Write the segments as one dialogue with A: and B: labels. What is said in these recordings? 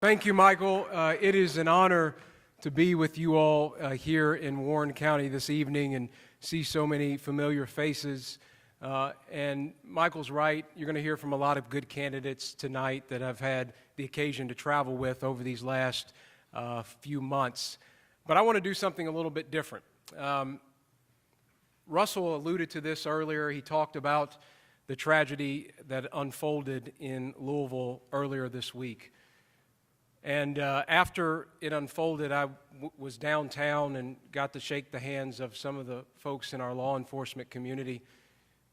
A: Thank you, Michael. It is an honor to be with you all here in Warren County this evening and see so many familiar faces. And Michael's right, you're going to hear from a lot of good candidates tonight that I've had the occasion to travel with over these last few months. But I want to do something a little bit different. Russell alluded to this earlier. He talked about the tragedy that unfolded in Louisville earlier this week. And after it unfolded, I was downtown and got to shake the hands of some of the folks in our law enforcement community.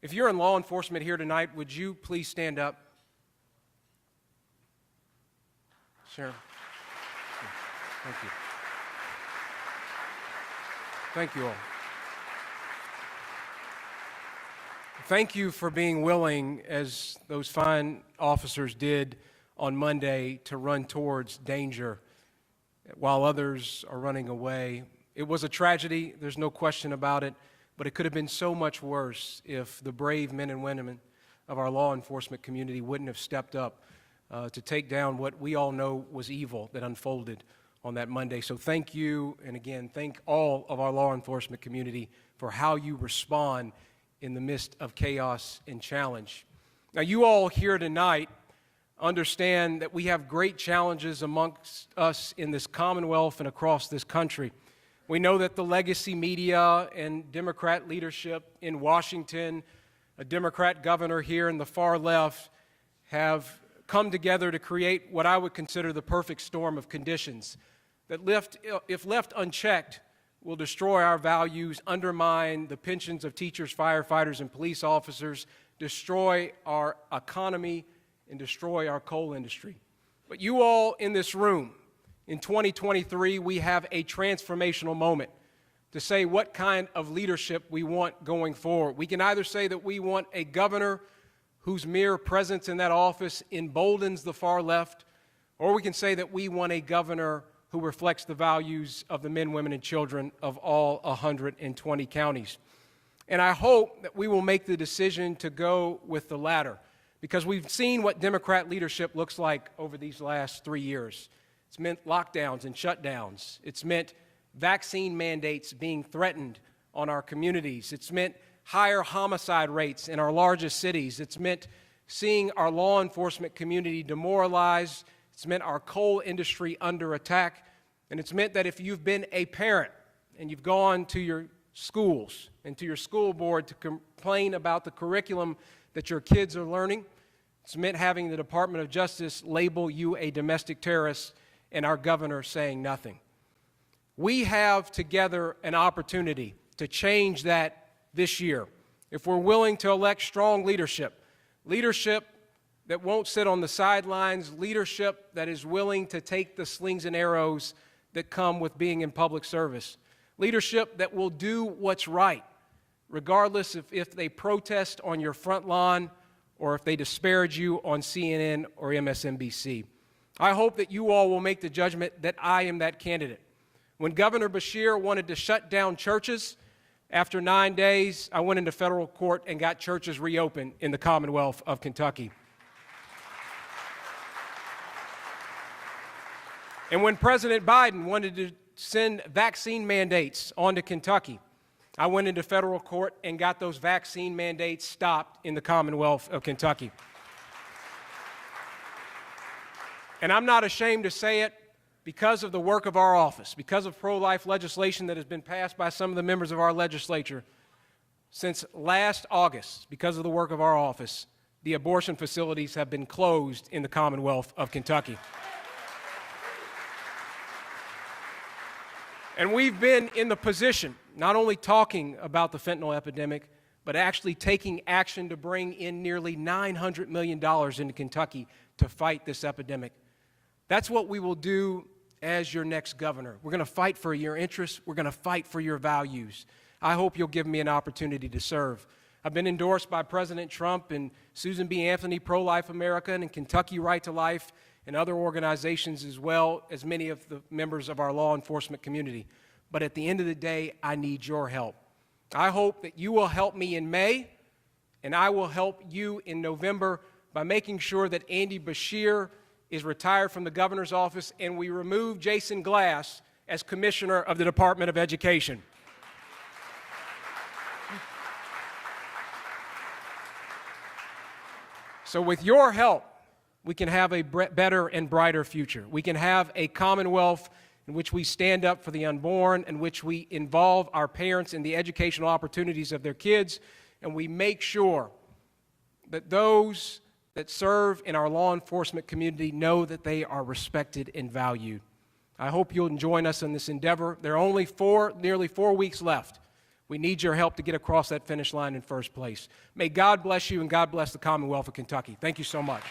A: If you're in law enforcement here tonight, would you please stand up? Sharon. Thank you. Thank you all. Thank you for being willing, as those fine officers did on Monday, to run towards danger while others are running away. It was a tragedy, there's no question about it, but it could have been so much worse if the brave men and women of our law enforcement community wouldn't have stepped up to take down what we all know was evil that unfolded on that Monday. So thank you, and again, thank all of our law enforcement community for how you respond in the midst of chaos and challenge. Now, you all here tonight understand that we have great challenges amongst us in this Commonwealth and across this country. We know that the legacy media and Democrat leadership in Washington, a Democrat governor here in the far left, have come together to create what I would consider the perfect storm of conditions that, if left unchecked, will destroy our values, undermine the pensions of teachers, firefighters, and police officers, destroy our economy, and destroy our coal industry. But you all in this room, in 2023, we have a transformational moment to say what kind of leadership we want going forward. We can either say that we want a governor whose mere presence in that office emboldens the far left, or we can say that we want a governor who reflects the values of the men, women, and children of all 120 counties. And I hope that we will make the decision to go with the latter, because we've seen what Democrat leadership looks like over these last 3 years. It's meant lockdowns and shutdowns. It's meant vaccine mandates being threatened on our communities. It's meant higher homicide rates in our largest cities. It's meant seeing our law enforcement community demoralized. It's meant our coal industry under attack. And it's meant that if you've been a parent and you've gone to your schools and to your school board to complain about the curriculum that your kids are learning, it's meant having the Department of Justice label you a domestic terrorist and our governor saying nothing. We have together an opportunity to change that this year if we're willing to elect strong leadership that won't sit on the sidelines, leadership that is willing to take the slings and arrows that come with being in public service, leadership that will do what's right, regardless if they protest on your front lawn or if they disparage you on CNN or MSNBC. I hope that you all will make the judgment that I am that candidate. When Governor Beshear wanted to shut down churches, after 9 days, I went into federal court and got churches reopened in the Commonwealth of Kentucky. And when President Biden wanted to send vaccine mandates onto Kentucky, I went into federal court and got those vaccine mandates stopped in the Commonwealth of Kentucky. And I'm not ashamed to say it because of the work of our office, because of pro-life legislation that has been passed by some of the members of our legislature. Since last August, because of the work of our office, the abortion facilities have been closed in the Commonwealth of Kentucky. And we've been in the position, not only talking about the fentanyl epidemic, but actually taking action to bring in nearly $900 million into Kentucky to fight this epidemic. That's what we will do as your next governor. We're going to fight for your interests. We're going to fight for your values. I hope you'll give me an opportunity to serve. I've been endorsed by President Trump and Susan B. Anthony, Pro-Life America, and Kentucky Right to Life, and other organizations, as well as many of the members of our law enforcement community. But at the end of the day, I need your help. I hope that you will help me in May, and I will help you in November by making sure that Andy Beshear is retired from the governor's office, and we remove Jason Glass as Commissioner of the Department of Education. So with your help, we can have a better and brighter future. We can have a Commonwealth in which we stand up for the unborn, in which we involve our parents in the educational opportunities of their kids, and we make sure that those that serve in our law enforcement community know that they are respected and valued. I hope you'll join us in this endeavor. There are only nearly 4 weeks left. We need your help to get across that finish line in first place. May God bless you and God bless the Commonwealth of Kentucky. Thank you so much.